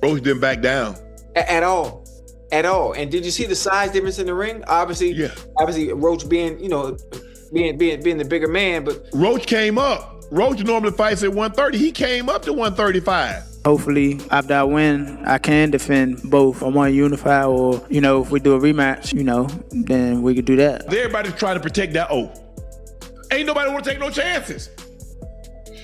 Roach didn't back down. At all. At all. And did you see the size difference in the ring? Obviously Roach being, you know, being the bigger man, but Roach came up. Roach normally fights at 130. He came up to 135. Hopefully, after I win, I can defend both. I want to unify, or, you know, if we do a rematch, you know, then we could do that. Everybody's trying to protect that O. Ain't nobody want to take no chances.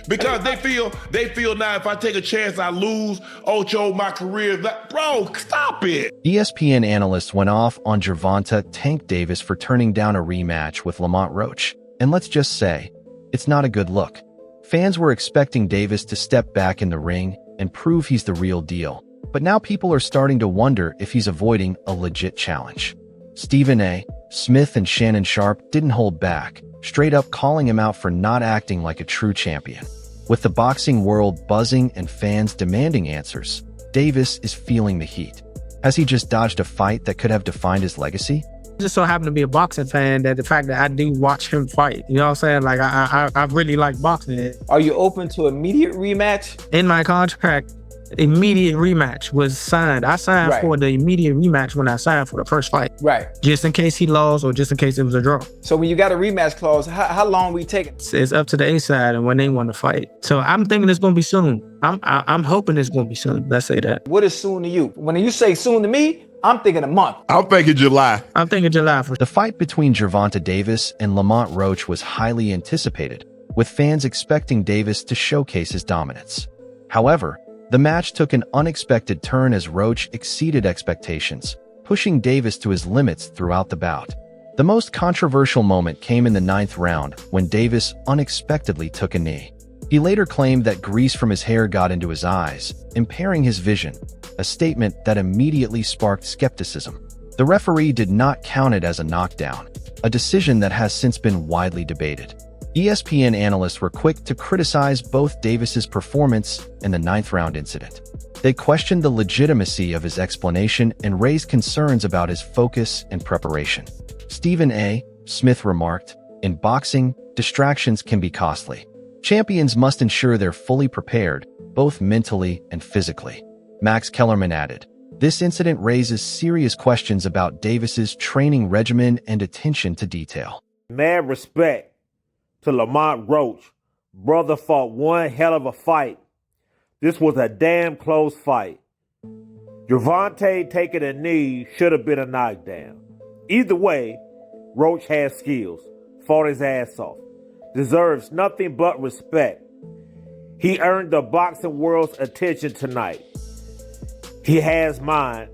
Because they feel now if I take a chance, I lose. Ocho, my career. Bro, stop it. ESPN Analysts went off on Gervonta "Tank" Davis for turning down a rematch with Lamont Roach. And let's just say, it's not a good look. Fans were expecting Davis to step back in the ring and prove he's the real deal. But now people are starting to wonder if he's avoiding a legit challenge. Stephen A. Smith and Shannon Sharp didn't hold back, straight up calling him out for not acting like a true champion. With the boxing world buzzing and fans demanding answers, Davis is feeling the heat. Has he just dodged a fight that could have defined his legacy? Just so happen to be a boxing fan, that the fact that I do watch him fight, you know what I'm saying? Like, I really like boxing. Are you open to immediate rematch? In my contract, immediate rematch was signed. I signed for the immediate rematch when I signed for the first fight. Right. Just in case he lost or just in case it was a draw. So when you got a rematch clause, how long we take it? It's up to the A side and when they want to fight. So I'm thinking it's going to be soon. I'm hoping it's going to be soon. Let's say that. What is soon to you? When you say soon to me, I'm thinking a month. I'm thinking July. I'm thinking July. The fight between Gervonta Davis and Lamont Roach was highly anticipated, with fans expecting Davis to showcase his dominance. However, the match took an unexpected turn as Roach exceeded expectations, pushing Davis to his limits throughout the bout. The most controversial moment came in the 9th round when Davis unexpectedly took a knee. He later claimed that grease from his hair got into his eyes, impairing his vision, a statement that immediately sparked skepticism. The referee did not count it as a knockdown, a decision that has since been widely debated. ESPN analysts were quick to criticize both Davis's performance and the 9th round incident. They questioned the legitimacy of his explanation and raised concerns about his focus and preparation. Stephen A. Smith remarked, "In boxing, distractions can be costly. Champions must ensure they're fully prepared, both mentally and physically." Max Kellerman added, "This incident raises serious questions about Davis's training regimen and attention to detail." Mad respect to Lamont Roach. Brother fought one hell of a fight. This was a damn close fight. Gervonta taking a knee should have been a knockdown. Either way, Roach has skills, fought his ass off, deserves nothing but respect. He earned the boxing world's attention tonight. He has mine.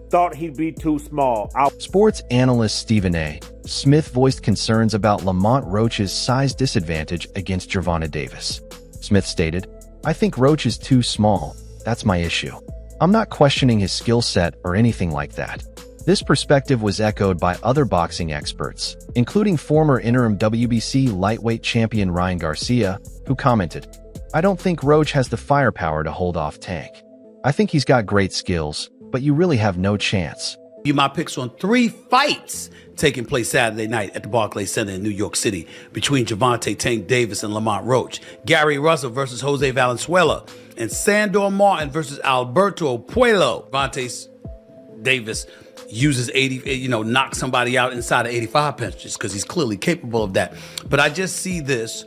Thought he'd be too small. Sports analyst Stephen A. Smith voiced concerns about Lamont Roach's size disadvantage against Gervonta Davis. Smith stated, "I think Roach is too small. That's my issue. I'm not questioning his skill set or anything like that." This perspective was echoed by other boxing experts, including former interim WBC lightweight champion Ryan Garcia, who commented, "I don't think Roach has the firepower to hold off Tank. I think he's got great skills, but you really have no chance." My picks on 3 fights taking place Saturday night at the Barclays Center in New York City between Gervonta "Tank" Davis and Lamont Roach, Gary Russell versus Jose Valenzuela, and Sandor Martin versus Alberto Puello. Gervonta Davis uses knock somebody out inside of 85 punches because he's clearly capable of that. But I just see this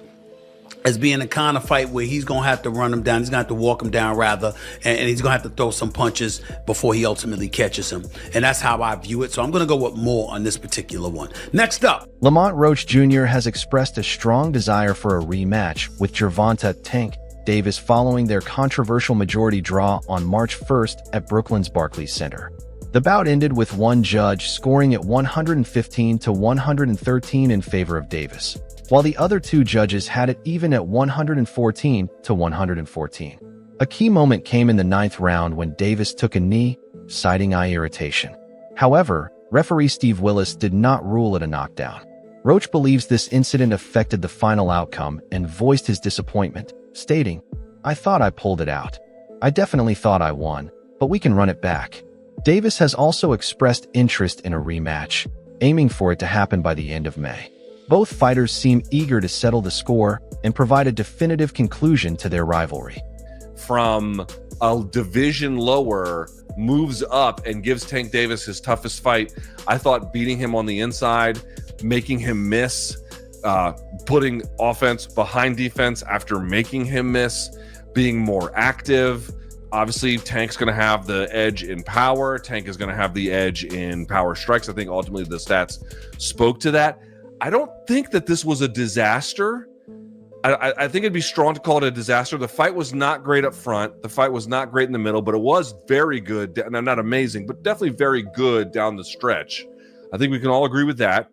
as being the kind of fight where he's going to have to run him down. He's going to have to walk him down, rather, and he's going to have to throw some punches before he ultimately catches him. And that's how I view it. So I'm going to go with more on this particular one. Next up, Lamont Roach Jr. has expressed a strong desire for a rematch with Gervonta "Tank" Davis following their controversial majority draw on March 1st at Brooklyn's Barclays Center. The bout ended with one judge scoring at 115 to 113 in favor of Davis, while the other 2 judges had it even at 114 to 114. A key moment came in the 9th round when Davis took a knee, citing eye irritation. However, referee Steve Willis did not rule it a knockdown. Roach believes this incident affected the final outcome and voiced his disappointment, stating, "I thought I pulled it out. I definitely thought I won, but we can run it back." Davis has also expressed interest in a rematch, aiming for it to happen by the end of May. Both fighters seem eager to settle the score and provide a definitive conclusion to their rivalry. From a division lower moves up and gives Tank Davis his toughest fight. I thought beating him on the inside, making him miss, putting offense behind defense after making him miss, being more active. Obviously, Tank's going to have the edge in power. Tank is going to have the edge in power strikes. I think ultimately the stats spoke to that. I don't think that this was a disaster. I think it'd be strong to call it a disaster. The fight was not great up front. The fight was not great in the middle, but it was very good. Not amazing, but definitely very good down the stretch. I think we can all agree with that.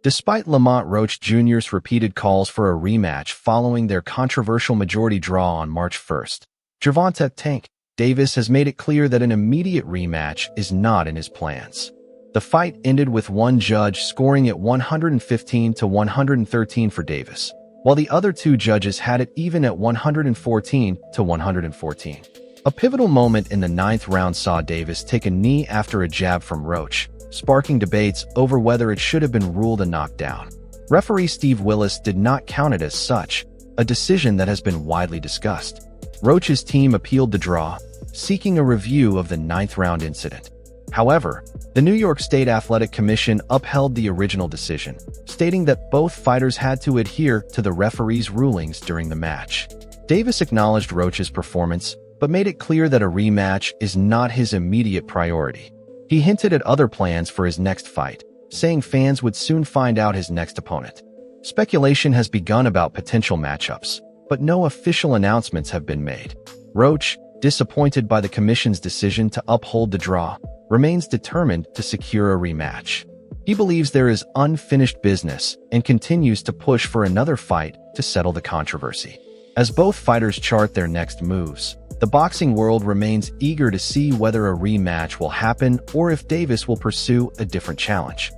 Despite Lamont Roach Jr.'s repeated calls for a rematch following their controversial majority draw on March 1st, Gervonta "Tank" Davis has made it clear that an immediate rematch is not in his plans. The fight ended with one judge scoring it 115-113 for Davis, while the other two judges had it even at 114-114. A pivotal moment in the 9th round saw Davis take a knee after a jab from Roach, sparking debates over whether it should have been ruled a knockdown. Referee Steve Willis did not count it as such, a decision that has been widely discussed. Roach's team appealed the draw, seeking a review of the 9th round incident. However, the New York State Athletic Commission upheld the original decision, stating that both fighters had to adhere to the referee's rulings during the match. Davis acknowledged Roach's performance, but made it clear that a rematch is not his immediate priority. He hinted at other plans for his next fight, saying fans would soon find out his next opponent. Speculation has begun about potential matchups, but no official announcements have been made. Roach, disappointed by the commission's decision to uphold the draw, remains determined to secure a rematch. He believes there is unfinished business and continues to push for another fight to settle the controversy. As both fighters chart their next moves, the boxing world remains eager to see whether a rematch will happen or if Davis will pursue a different challenge.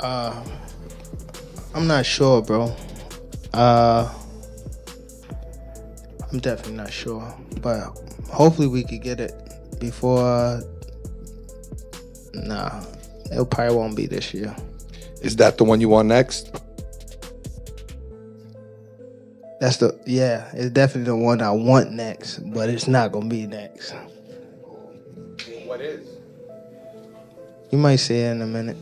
I'm not sure, bro. I'm definitely not sure, but hopefully we could get it before. Nah, it probably won't be this year. Is that the one you want next? It's definitely the one I want next, but it's not gonna be next. What is? You might see it in a minute.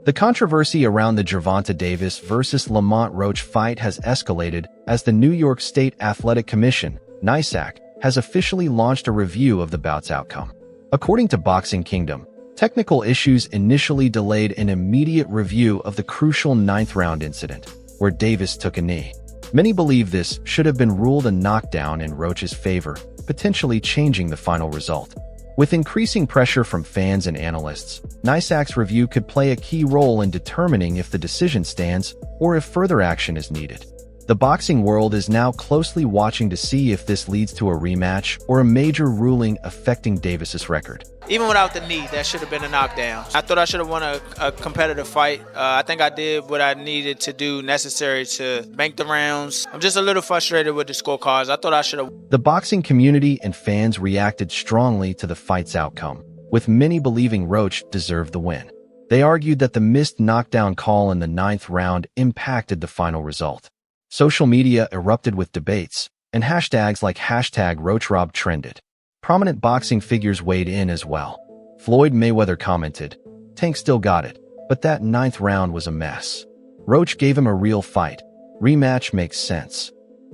The controversy around the Gervonta Davis versus Lamont Roach fight has escalated as the New York State Athletic Commission, NYSAC, has officially launched a review of the bout's outcome. According to Boxing Kingdom, technical issues initially delayed an immediate review of the crucial 9th round incident, where Davis took a knee. Many believe this should have been ruled a knockdown in Roach's favor, potentially changing the final result. With increasing pressure from fans and analysts, NYSAC's review could play a key role in determining if the decision stands or if further action is needed. The boxing world is now closely watching to see if this leads to a rematch or a major ruling affecting Davis's record. Even without the knee, that should have been a knockdown. I thought I should have won a competitive fight. I think I did what I needed to do necessary to bank the rounds. I'm just a little frustrated with the scorecards. I thought I should have. The boxing community and fans reacted strongly to the fight's outcome, with many believing Roach deserved the win. They argued that the missed knockdown call in the 9th round impacted the final result. Social media erupted with debates, and hashtags like #RoachRob trended. Prominent boxing figures weighed in as well. Floyd Mayweather commented, "Tank still got it, but that 9th round was a mess. Roach gave him a real fight. Rematch makes sense."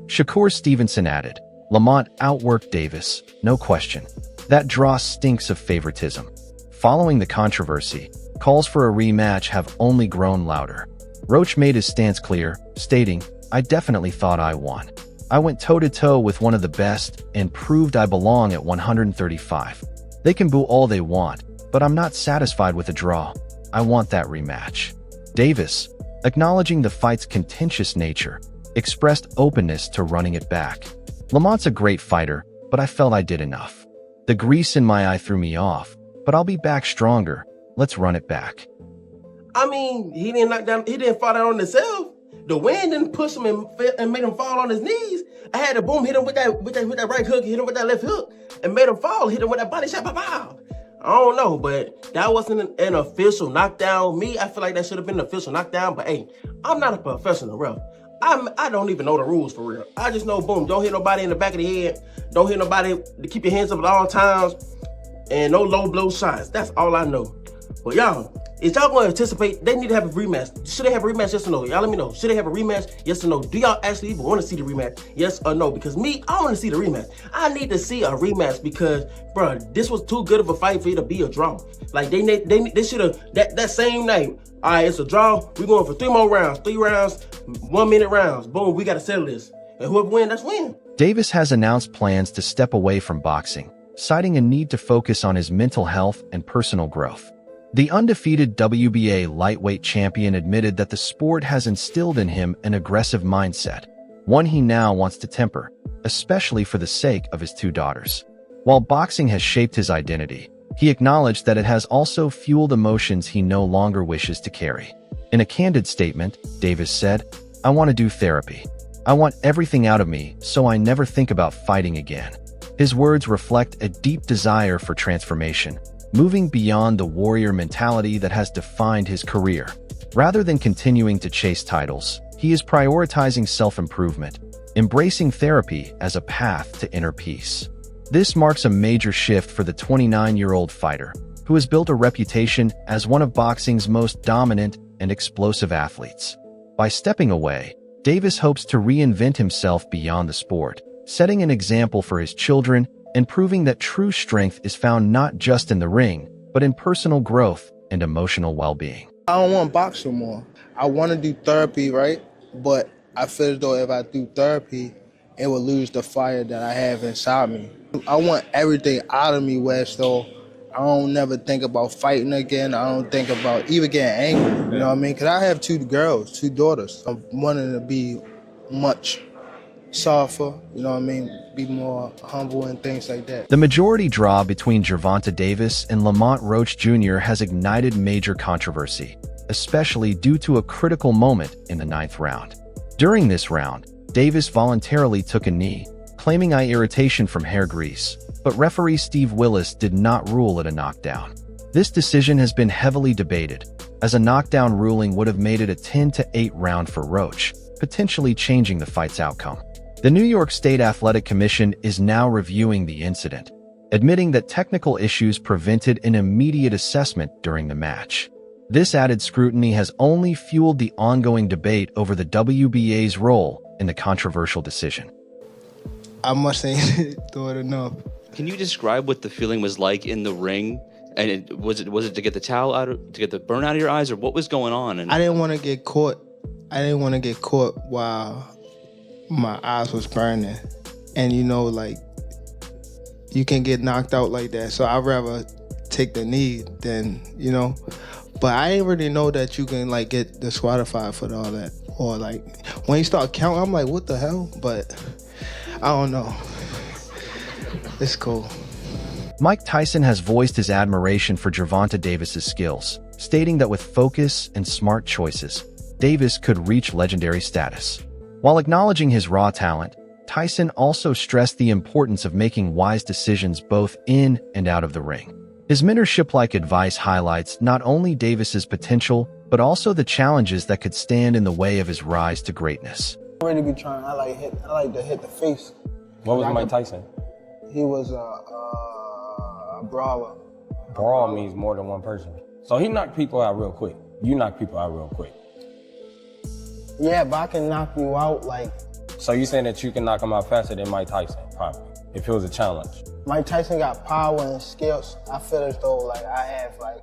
Shakur Stevenson added, "Lamont outworked Davis, no question. That draw stinks of favoritism." Following the controversy, calls for a rematch have only grown louder. Roach made his stance clear, stating, "I definitely thought I won. I went toe-to-toe with one of the best and proved I belong at 135. They can boo all they want, but I'm not satisfied with a draw. I want that rematch." Davis, acknowledging the fight's contentious nature, expressed openness to running it back. "Lamont's a great fighter, but I felt I did enough. The grease in my eye threw me off, but I'll be back stronger. Let's run it back." I mean, he didn't fall down on himself. The wind didn't push him and made him fall on his knees. I had to boom, hit him with that right hook, hit him with that left hook, and made him fall, hit him with that body shot, pow. I don't know, but that wasn't an official knockdown. Me, I feel like that should have been an official knockdown, but hey, I'm not a professional, bro. I don't even know the rules for real. I just know, boom, don't hit nobody in the back of the head. Don't hit nobody to keep your hands up at all times. And no low blow shots. That's all I know. But y'all, is y'all going to anticipate? They need to have a rematch. Should they have a rematch? Yes or no? Y'all let me know. Should they have a rematch? Yes or no? Do y'all actually even want to see the rematch? Yes or no? Because me, I want to see the rematch. I need to see a rematch because, bro, this was too good of a fight for it to be a draw. Like they should have that same night. All right, it's a draw. We're going for 3 more rounds. 3 rounds, 1-minute rounds. Boom, we got to settle this. And whoever wins, that's win. Davis has announced plans to step away from boxing, citing a need to focus on his mental health and personal growth. The undefeated WBA lightweight champion admitted that the sport has instilled in him an aggressive mindset, one he now wants to temper, especially for the sake of his 2 daughters. While boxing has shaped his identity, he acknowledged that it has also fueled emotions he no longer wishes to carry. In a candid statement, Davis said, "I want to do therapy. I want everything out of me so I never think about fighting again." His words reflect a deep desire for transformation, moving beyond the warrior mentality that has defined his career. Rather than continuing to chase titles, he is prioritizing self-improvement, embracing therapy as a path to inner peace. This marks a major shift for the 29-year-old fighter, who has built a reputation as one of boxing's most dominant and explosive athletes. By stepping away, Davis hopes to reinvent himself beyond the sport, setting an example for his children and proving that true strength is found not just in the ring, but in personal growth and emotional well-being. I don't want to box no more. I want to do therapy, right? But I feel as though if I do therapy, it will lose the fire that I have inside me. I want everything out of me, Wes, though. I don't never think about fighting again. I don't think about even getting angry, you know what I mean? Because I have 2 girls, 2 daughters. I'm wanting to be much softer, you know what I mean? Be more humble and things like that. The majority draw between Gervonta Davis and Lamont Roach Jr. has ignited major controversy, especially due to a critical moment in the 9th round. During this round, Davis voluntarily took a knee, claiming eye irritation from hair grease, but referee Steve Willis did not rule it a knockdown. This decision has been heavily debated, as a knockdown ruling would have made it a 10-8 round for Roach, potentially changing the fight's outcome. The New York State Athletic Commission is now reviewing the incident, admitting that technical issues prevented an immediate assessment during the match. This added scrutiny has only fueled the ongoing debate over the WBA's role in the controversial decision. I must ain't do it enough. Can you describe what the feeling was like in the ring? And was it to get the towel out, to get the burn out of your eyes, or what was going on? And I didn't want to get caught. I didn't want to get caught while my eyes was burning. And you know, like, you can get knocked out like that. So I'd rather take the knee than, you know. But I didn't really know that you can, like, get disqualified for all that. Or, like, when you start counting, I'm like, what the hell? But I don't know. It's cool. Mike Tyson has voiced his admiration for Gervonta Davis's skills, stating that with focus and smart choices, Davis could reach legendary status. While acknowledging his raw talent, Tyson also stressed the importance of making wise decisions both in and out of the ring. His mentorship-like advice highlights not only Davis's potential, but also the challenges that could stand in the way of his rise to greatness. I really be trying. I like to hit the face. What was Mike Tyson? He was a brawler. Brawl means more than one person. So he knocked people out real quick. You knock people out real quick. Yeah, but I can knock you out like... So you saying that you can knock him out faster than Mike Tyson, probably, if it was a challenge? Mike Tyson got power and skills. I feel as though like I have like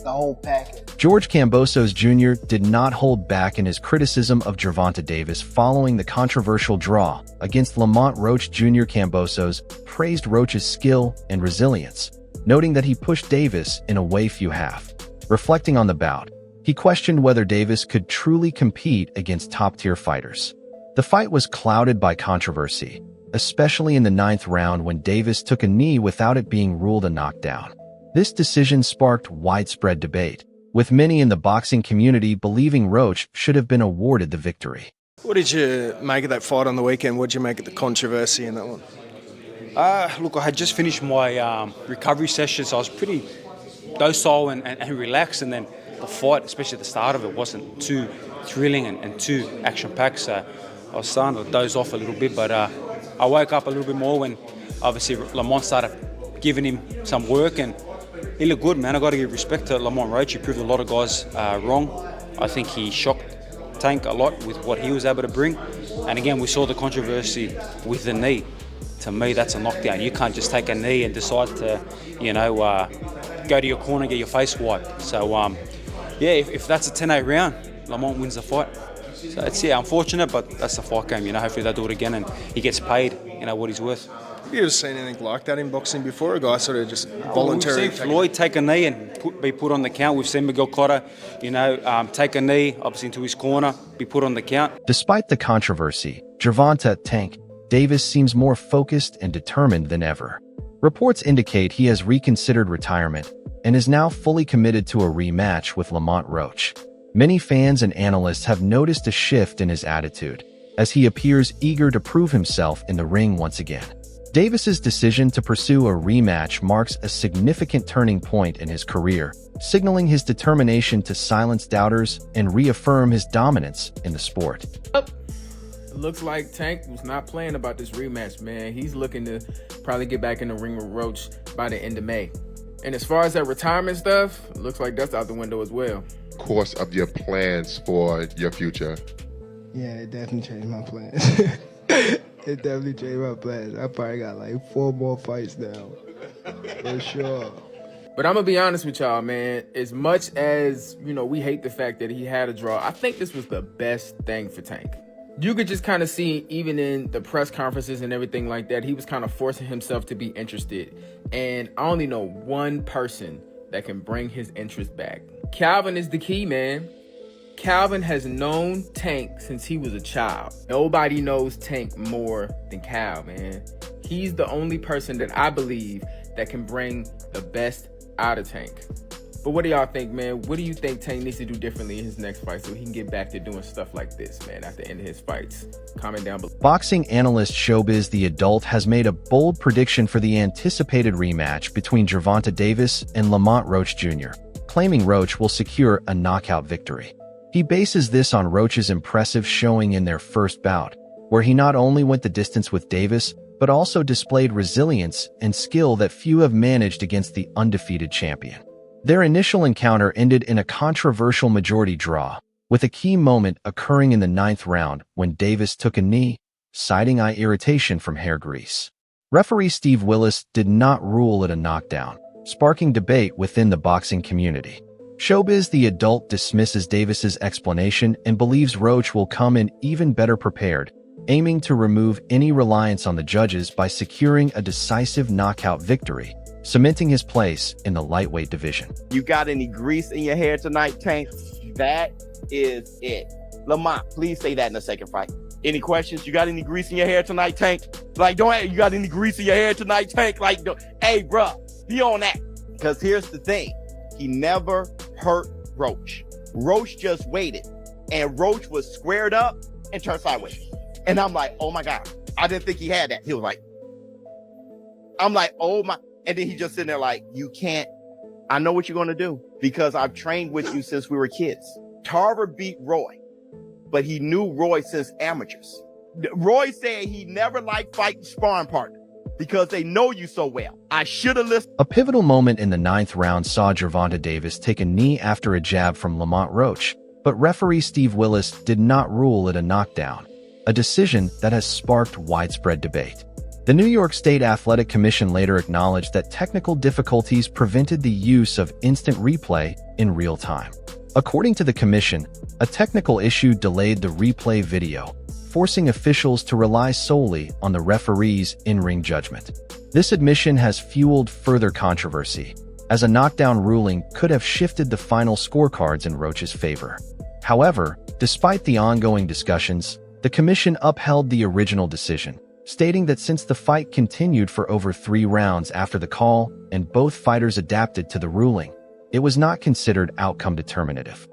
the whole package. George Kambosos Jr. did not hold back in his criticism of Gervonta Davis following the controversial draw against Lamont Roach Jr. Kambosos praised Roach's skill and resilience, noting that he pushed Davis in a way few have. Reflecting on the bout, he questioned whether Davis could truly compete against top-tier fighters. The fight was clouded by controversy, especially in the 9th round when Davis took a knee without it being ruled a knockdown. This decision sparked widespread debate, with many in the boxing community believing Roach should have been awarded the victory. What did you make of that fight on the weekend? What did you make of the controversy in that one? Look, I had just finished my recovery session, so I was pretty docile and relaxed, and then the fight, especially at the start of it, wasn't too thrilling and too action-packed. So I was starting to doze off a little bit, but I woke up a little bit more when obviously Lamont started giving him some work, and he looked good, man. I got to give respect to Lamont Roach. He proved a lot of guys wrong. I think he shocked Tank a lot with what he was able to bring. And again, we saw the controversy with the knee. To me, that's a knockdown. You can't just take a knee and decide to, go to your corner and get your face wiped. So, if that's a 10-8 round, Lamont wins the fight. So it's, unfortunate, but that's the fight game. Hopefully they'll do it again and he gets paid, what he's worth. Have you ever seen anything like that in boxing before? A guy sort of just voluntarily... We've seen Floyd take a knee and be put on the count. We've seen Miguel Cotto, take a knee, obviously into his corner, be put on the count. Despite the controversy, Gervonta "Tank" Davis seems more focused and determined than ever. Reports indicate he has reconsidered retirement and is now fully committed to a rematch with Lamont Roach. Many fans and analysts have noticed a shift in his attitude, as he appears eager to prove himself in the ring once again. Davis's decision to pursue a rematch marks a significant turning point in his career, signaling his determination to silence doubters and reaffirm his dominance in the sport. It looks like Tank was not playing about this rematch, man. He's looking to probably get back in the ring with Roach by the end of May. And as far as that retirement stuff, it looks like that's out the window as well. Course of your plans for your future? Yeah, it definitely changed my plans. It definitely changed my plans. I probably got like 4 more fights now, for sure. But I'm going to be honest with y'all, man. As much as, we hate the fact that he had a draw, I think this was the best thing for Tank. You could just kind of see, even in the press conferences and everything like that, he was kind of forcing himself to be interested. And I only know one person that can bring his interest back. Calvin is the key, man. Calvin has known Tank since he was a child. Nobody knows Tank more than Cal, man. He's the only person that I believe that can bring the best out of Tank. But what do y'all think, man? What do you think Tank needs to do differently in his next fight so he can get back to doing stuff like this, man, at the end of his fights? Comment down below. Boxing analyst Showbiz the Adult has made a bold prediction for the anticipated rematch between Gervonta Davis and Lamont Roach Jr., claiming Roach will secure a knockout victory. He bases this on Roach's impressive showing in their first bout, where he not only went the distance with Davis, but also displayed resilience and skill that few have managed against the undefeated champion. Their initial encounter ended in a controversial majority draw, with a key moment occurring in the 9th round when Davis took a knee, citing eye irritation from hair grease. Referee Steve Willis did not rule it a knockdown, sparking debate within the boxing community. Showbiz the Adult dismisses Davis's explanation and believes Roach will come in even better prepared, aiming to remove any reliance on the judges by securing a decisive knockout victory, cementing his place in the lightweight division. You got any grease in your hair tonight, Tank? That is it. Lamont, please say that in the second fight. Any questions? You got any grease in your hair tonight, Tank? You got any grease in your hair tonight, Tank? Hey, bruh, be on that. Because here's the thing. He never hurt Roach. Roach just waited. And Roach was squared up and turned sideways. And I'm like, oh my God. I didn't think he had that. He was like, I'm like, oh my. And then he just sitting there like, you can't. I know what you're going to do because I've trained with you since we were kids. Tarver beat Roy, but he knew Roy since amateurs. Roy said he never liked fighting sparring partners because they know you so well. I should have listened. A pivotal moment in the 9th round saw Gervonta Davis take a knee after a jab from Lamont Roach, but referee Steve Willis did not rule it a knockdown, a decision that has sparked widespread debate. The New York State Athletic Commission later acknowledged that technical difficulties prevented the use of instant replay in real time. According to the commission, a technical issue delayed the replay video, forcing officials to rely solely on the referee's in-ring judgment. This admission has fueled further controversy, as a knockdown ruling could have shifted the final scorecards in Roach's favor. However, despite the ongoing discussions, the commission upheld the original decision, stating that since the fight continued for over 3 rounds after the call and both fighters adapted to the ruling, it was not considered outcome determinative.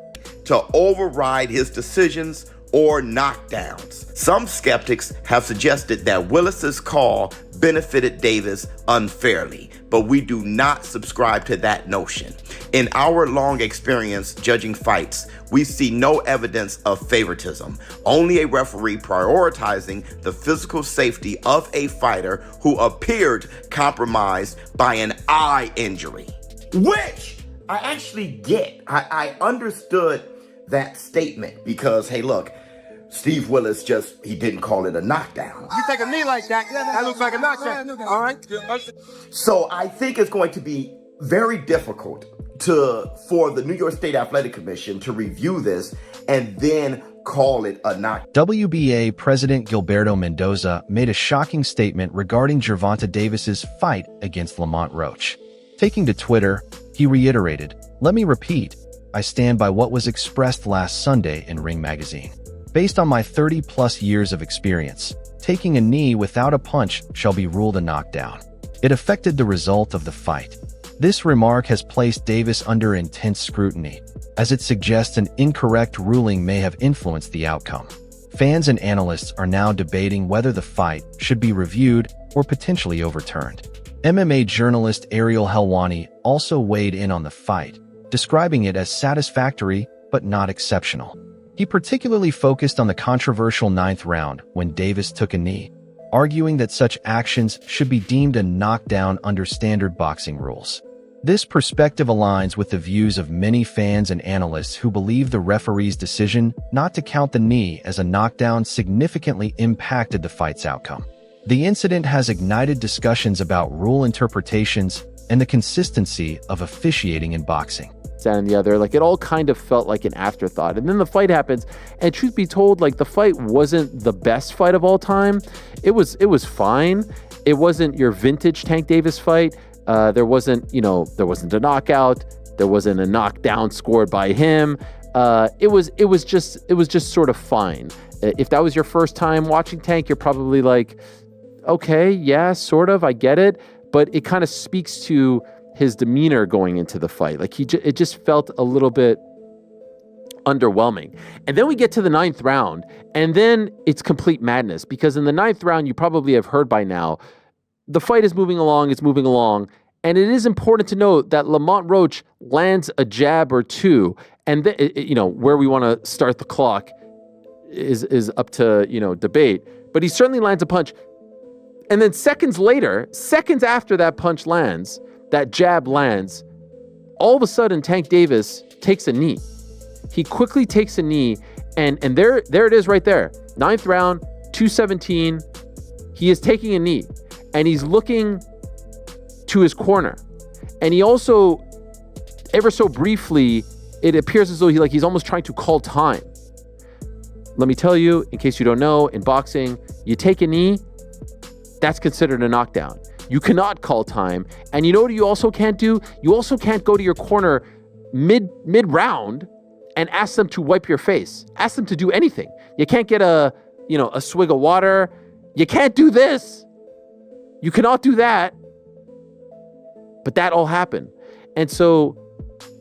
To override his decisions or knockdowns. Some skeptics have suggested that Willis's call benefited Davis unfairly but we do not subscribe to that notion. In our long experience judging fights, we see no evidence of favoritism, only a referee prioritizing the physical safety of a fighter who appeared compromised by an eye injury. Which I actually get. I understood that statement because, hey, look, Steve Willis he didn't call it a knockdown. You take a knee like that, that looks like a knockdown. All right? So I think it's going to be very difficult for the New York State Athletic Commission to review this and then call it a knockdown. WBA President Gilberto Mendoza made a shocking statement regarding Gervonta Davis's fight against Lamont Roach. Taking to Twitter, he reiterated, "Let me repeat, I stand by what was expressed last Sunday in Ring Magazine. Based on my 30-plus years of experience, taking a knee without a punch shall be ruled a knockdown. It affected the result of the fight." This remark has placed Davis under intense scrutiny, as it suggests an incorrect ruling may have influenced the outcome. Fans and analysts are now debating whether the fight should be reviewed or potentially overturned. MMA journalist Ariel Helwani also weighed in on the fight, describing it as satisfactory but not exceptional. He particularly focused on the controversial 9th round when Davis took a knee, arguing that such actions should be deemed a knockdown under standard boxing rules. This perspective aligns with the views of many fans and analysts who believe the referee's decision not to count the knee as a knockdown significantly impacted the fight's outcome. The incident has ignited discussions about rule interpretations and the consistency of officiating in boxing. And the other, like, it all kind of felt like an afterthought. And then the fight happens, and truth be told, like, the fight wasn't the best fight of all time. It was fine. It wasn't your vintage Tank Davis fight. There wasn't a knockout. There wasn't a knockdown scored by him. It was just sort of fine. If that was your first time watching Tank, you're probably like, okay, yeah, sort of, I get it. But it kind of speaks to his demeanor going into the fight. Like, it just felt a little bit underwhelming. And then we get to the 9th round, and then it's complete madness, because in the 9th round, you probably have heard by now, the fight is moving along, and it is important to note that Lamont Roach lands a jab or two, and where we want to start the clock is up to, debate, but he certainly lands a punch. And then seconds after that punch lands, that jab lands, all of a sudden Tank Davis takes a knee. He quickly takes a knee, and there it is right there. 9th round, 217. He is taking a knee, and he's looking to his corner. And he also, ever so briefly, it appears as though he's almost trying to call time. Let me tell you, in case you don't know, in boxing, you take a knee, that's considered a knockdown. You cannot call time. And you know what you also can't do? You also can't go to your corner mid-round and ask them to wipe your face. Ask them to do anything. You can't get a swig of water. You can't do this. You cannot do that. But that all happened. And so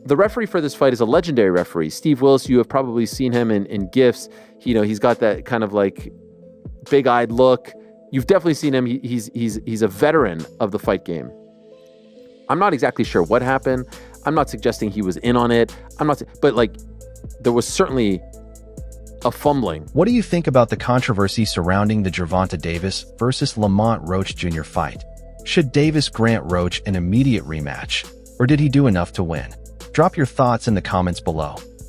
the referee for this fight is a legendary referee. Steve Willis, you have probably seen him in GIFs. He's got that kind of like big-eyed look. You've definitely seen him. He's a veteran of the fight game. I'm not exactly sure what happened. I'm not suggesting he was in on it. But there was certainly a fumbling. What do you think about the controversy surrounding the Gervonta Davis versus Lamont Roach Jr. fight? Should Davis grant Roach an immediate rematch, or did he do enough to win? Drop your thoughts in the comments below.